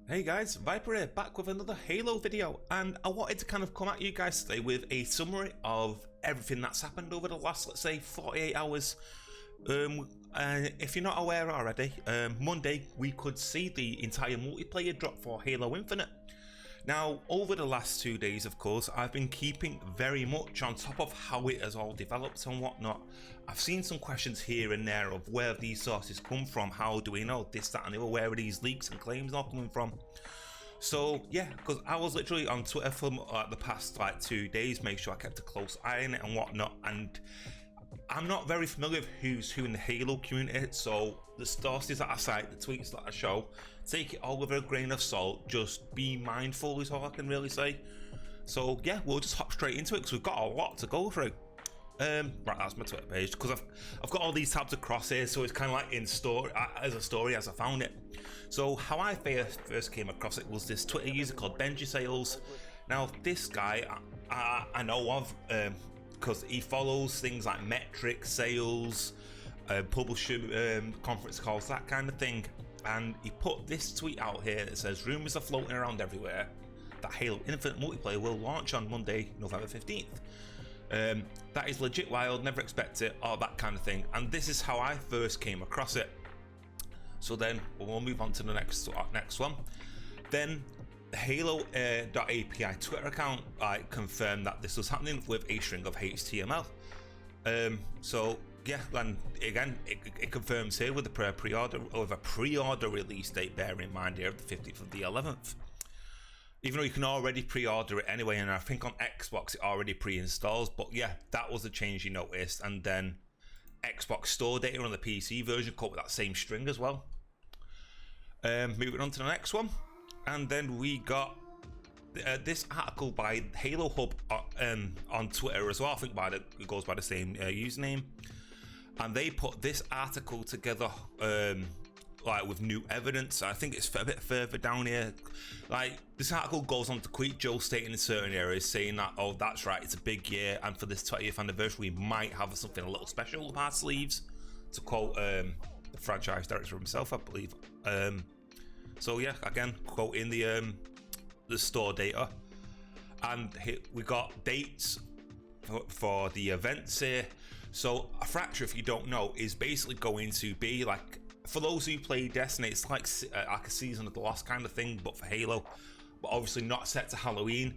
Hey guys, Viper here, back with another Halo video, and I wanted to kind of come at you guys today with a summary of everything that's happened over the last, let's say, 48 hours. If you're not aware already, Monday we could see the entire multiplayer drop for Halo Infinite. Now, over the last 2 days, of course, I've been keeping very much on top of how it has all developed and whatnot. I've seen some questions here and there of where these sources come from, how do we know this, that and the other, where are these leaks and claims all coming from? So yeah, because I was literally on Twitter for the past 2 days, make sure I kept a close eye on it and whatnot, and I'm not very familiar with who's who in the Halo community, so the sources that I cite, the tweets that I show, take it all with a grain of salt. Just be mindful is all I can really say. So yeah, we'll just hop straight into it because we've got a lot to go through. Right, that's my Twitter page because I've got all these tabs across here, so it's kind of like in story as a story as I found it. So how I first came across it was this Twitter user called Benji Sales. Now this guy I know of. Because he follows things like metrics, sales, publisher conference calls, that kind of thing. And he put this tweet out here that says, rumours are floating around everywhere that Halo Infinite multiplayer will launch on Monday, November 15th. That is legit wild, never expect it, all that kind of thing. And this is how I first came across it. So then we'll move on to the next one. Then Halo.api Twitter account confirmed that this was happening with a string of HTML. So yeah, and again, it confirms here with a pre-order release date. Bear in mind here of the 15th of the 11th. Even though you can already pre-order it anyway, and I think on Xbox it already pre-installs. But yeah, that was the change you noticed, and then Xbox store data on the PC version caught with that same string as well. Moving on to the next one. And then we got this article by Halo Hub on Twitter as well. I think it goes by the same username. And they put this article together with new evidence. I think it's a bit further down here. This article goes on to quote Joe stating in certain areas, saying that, oh, that's right, it's a big year, and for this 20th anniversary, we might have something a little special up our sleeves. To quote the franchise director himself, I believe. So yeah, again, quoting the store data, and we got dates for the events here. So a Fracture, if you don't know, is basically going to be like, for those who play Destiny, it's like a Season of the Lost kind of thing, but for Halo, but obviously not set to Halloween.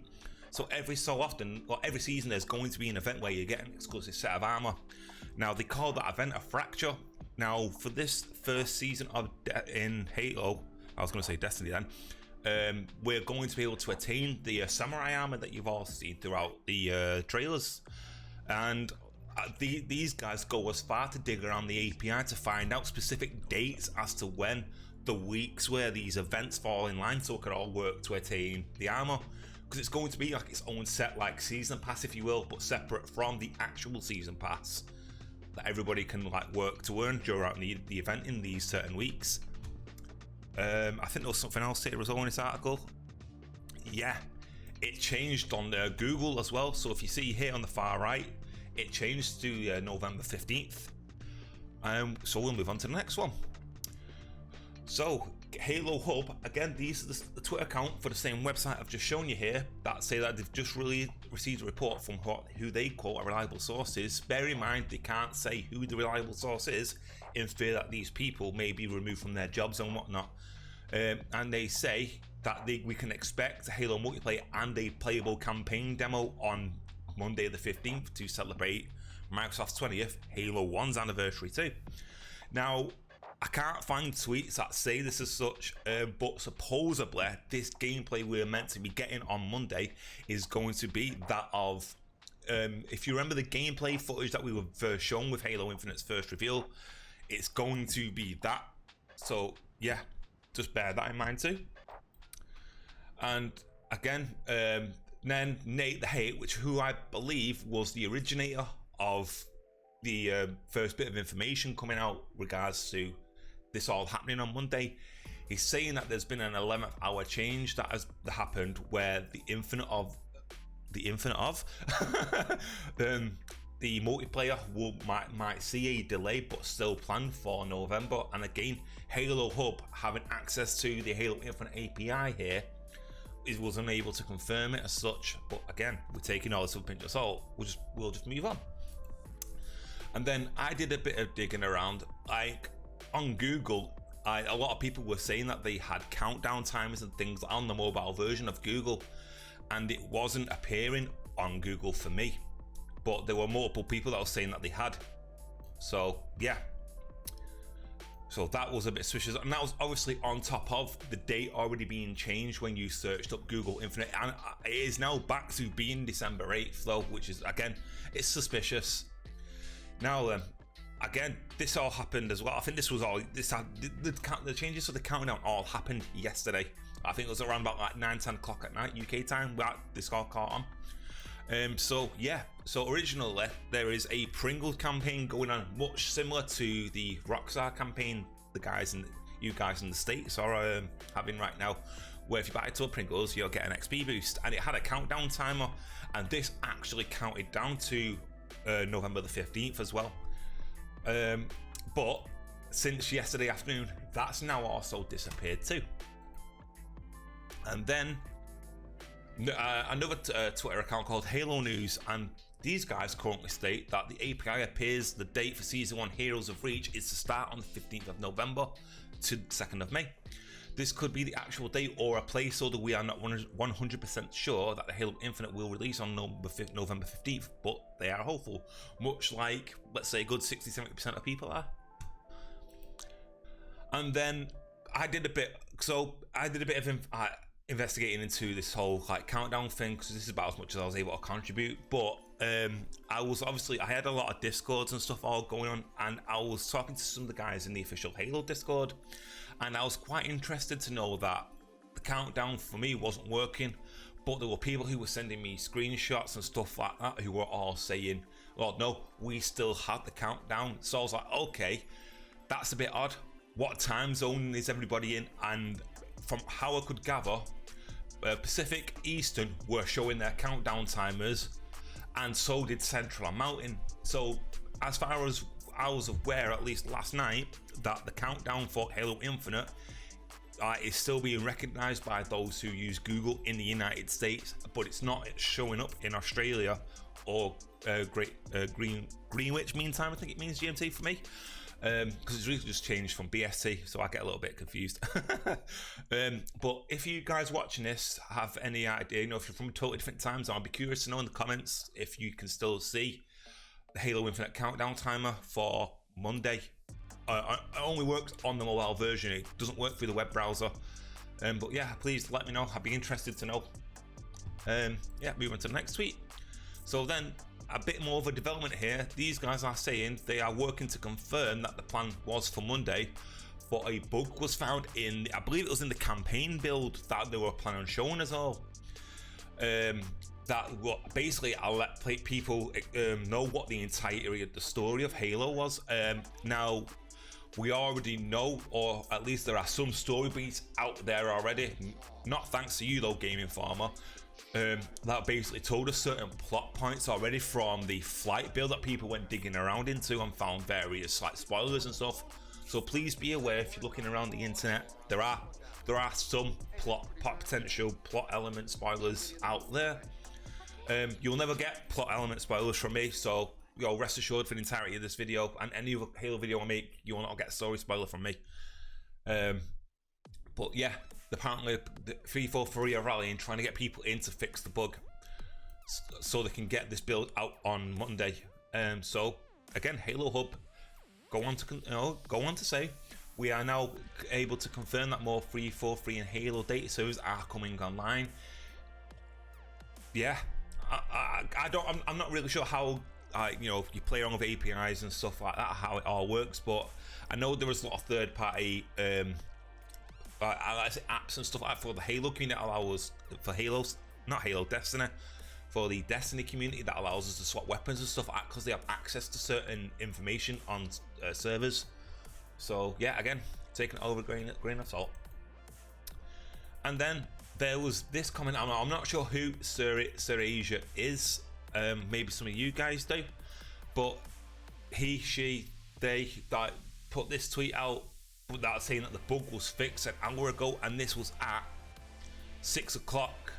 So every so often, or every season, there's going to be an event where you get an exclusive set of armor. Now they call that event a Fracture. Now for this first season in Halo, I was going to say Destiny then, we're going to be able to attain the samurai armor that you've all seen throughout the trailers. And these guys go as far to dig around the API to find out specific dates as to when the weeks where these events fall in line, so it can all work to attain the armor. Because it's going to be like its own set, like season pass, if you will, but separate from the actual season pass that everybody can work to earn during the event in these certain weeks. I think there was something else here as well in this article. Yeah, it changed on Google as well. So if you see here on the far right, it changed to November 15th. So we'll move on to the next one. So Halo Hub, again, these are the Twitter account for the same website I've just shown you here, that say that they've just really received a report from who they call a reliable sources. Bear in mind, they can't say who the reliable source is in fear that these people may be removed from their jobs and whatnot. And they say that we can expect a Halo multiplayer and a playable campaign demo on Monday the 15th to celebrate Microsoft's 20th Halo 1's anniversary too. Now, I can't find tweets that say this as such, but supposedly this gameplay we're meant to be getting on Monday is going to be that of, if you remember the gameplay footage that we were first shown with Halo Infinite's first reveal, it's going to be that. So yeah, just bear that in mind too. And again, then Nate the Hate, who I believe was the originator of the first bit of information coming out regards to this all happening on Monday, he's saying that there's been an 11th hour change that has happened where the infinite of the multiplayer might see a delay, but still planned for November. And again, Halo Hub having access to the Halo Infinite API here was unable to confirm it as such. But again, we're taking all this with a pinch of salt. We'll just move on. And then I did a bit of digging around, like on Google. A lot of people were saying that they had countdown timers and things on the mobile version of Google, and it wasn't appearing on Google for me, but there were multiple people that were saying that they had. So yeah, so that was a bit suspicious, and that was obviously on top of the date already being changed when you searched up Google Infinite, and it is now back to being December 8th though, which is, again, it's suspicious. Now again, this all happened as well. I think this was all the changes to the countdown all happened yesterday. I think it was around about like 9-10 o'clock at night UK time that this all caught on. So yeah, so originally there is a Pringles campaign going on, much similar to the Rockstar campaign you guys in the States are having right now, where if you buy 2 Pringles you'll get an XP boost, and it had a countdown timer, and this actually counted down to November the 15th as well. But since yesterday afternoon, that's now also disappeared too. And then another Twitter account called Halo News, and these guys currently state that the API appears the date for Season 1 Heroes of Reach is to start on the 15th of November to 2nd of May. This could be the actual date or a placeholder. We are not 100% sure that the Halo Infinite will release on November 15th, but they are hopeful, much like, let's say, a good 60-70% of people are. And then I did a bit of investigating into this whole like countdown thing, because this is about as much as I was able to contribute. But I had a lot of Discords and stuff all going on, and I was talking to some of the guys in the official Halo Discord, and I was quite interested to know that the countdown for me wasn't working, but there were people who were sending me screenshots and stuff like that who were all saying, "Well, no, we still have the countdown." So I was like, okay, that's a bit odd. What time zone is everybody in? And from how I could gather, Pacific, Eastern were showing their countdown timers, and so did Central and Mountain. So as far as I was aware, at least last night, that the countdown for Halo Infinite is still being recognized by those who use Google in the United States, but it's not showing up in Australia or Greenwich Mean Time, I think it means GMT for me, because it's really just changed from BST, so I get a little bit confused. But if you guys watching this have any idea, if you're from totally different time zone, I'd be curious to know in the comments if you can still see the Halo Infinite countdown timer for Monday. It only works on the mobile version, it doesn't work through the web browser. But yeah, please let me know, I'd be interested to know. Yeah, moving on to the next tweet. So then, a bit more of a development here. These guys are saying they are working to confirm that the plan was for Monday, but a bug was found in, I believe it was in the campaign build that they were planning on showing us all. That basically I'll let people know what the entirety of the story of Halo was. Now, we already know, or at least there are some story beats out there already, not thanks to you though, Game Informer, that basically told us certain plot points already from the flight build that people went digging around into and found various like spoilers and stuff. So please be aware, if you're looking around the internet, there are some potential plot element spoilers out there. You'll never get plot element spoilers from me, so rest assured for the entirety of this video and any other Halo video I make, you will not get a story spoiler from me. But yeah, apparently the 343 are rallying, trying to get people in to fix the bug so they can get this build out on Monday. So again, Halo Hub go on to say we are now able to confirm that more 343 and Halo data servers are coming online. Yeah, I'm not really sure how you play around with APIs and stuff like that, how it all works, but I know there was a lot of third-party apps and stuff like that for the Halo community that allows for Destiny, for the Destiny community that allows us to swap weapons and stuff like that because they have access to certain information on servers. So yeah, again, taking it over a grain of salt. And then there was this comment. I'm not sure who Sir Asia is. Maybe some of you guys do. but they like put this tweet out without saying that the bug was fixed an hour ago, and this was at 6 o'clock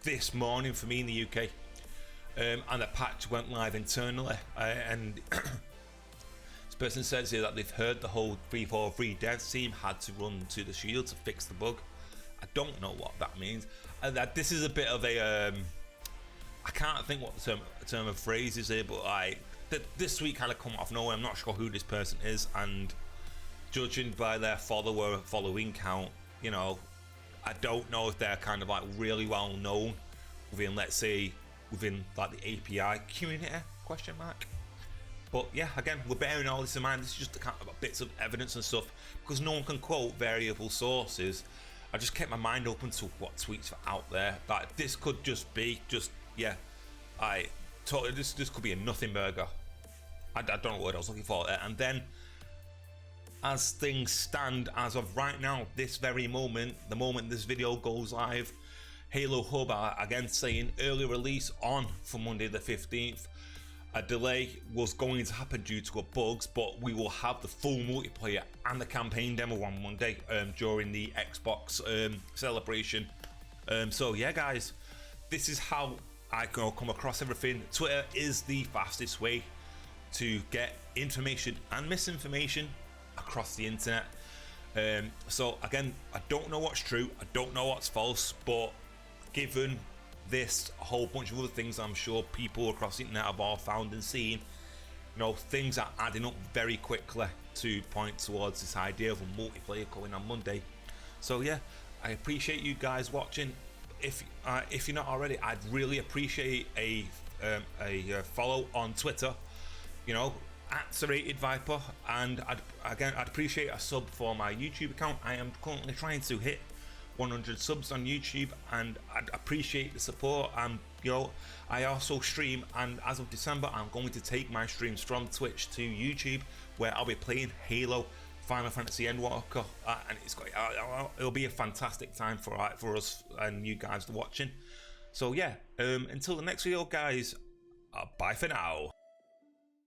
this morning for me in the UK. And the patch went live internally, and this person says here that they've heard the whole 343 dev team had to run to the shield to fix the bug. I don't know what that means. That this is a bit of a I can't think what the term of phrase is here, but this week kind of come off nowhere. I'm not sure who this person is, and judging by their following count, you know, I don't know if they're kind of like really well known within, let's say, within like the API community, question mark. But yeah, again, we're bearing all this in mind. This is just the kind of bits of evidence and stuff, because no one can quote variable sources. I just kept my mind open to what tweets are out there. Like this could just be this could be a nothing burger. I don't know what I was looking for there. And then, as things stand as of right now, this very moment, the moment this video goes live, Halo Hub are again saying early release on for Monday the 15th. A delay was going to happen due to bugs, but we will have the full multiplayer and the campaign demo on Monday during the Xbox celebration. So yeah, guys, this is how I can come across everything. Twitter is the fastest way to get information and misinformation across the internet. So again, I don't know what's true, I don't know what's false, but given this whole bunch of other things I'm sure people across the internet have all found and seen, you know, things are adding up very quickly to point towards this idea of a multiplayer coming on Monday. So yeah, I appreciate you guys watching. If you're not already, I'd really appreciate a follow on Twitter, you know, @SerratedViper, and I'd appreciate a sub for my YouTube account. I am currently trying to hit 100 subs on YouTube, and I'd appreciate the support. You know, I also stream, and as of December, I'm going to take my streams from Twitch to YouTube, where I'll be playing Halo, Final Fantasy Endwalker, and it'll be a fantastic time for us and you guys watching. So yeah, until the next video, guys, bye for now.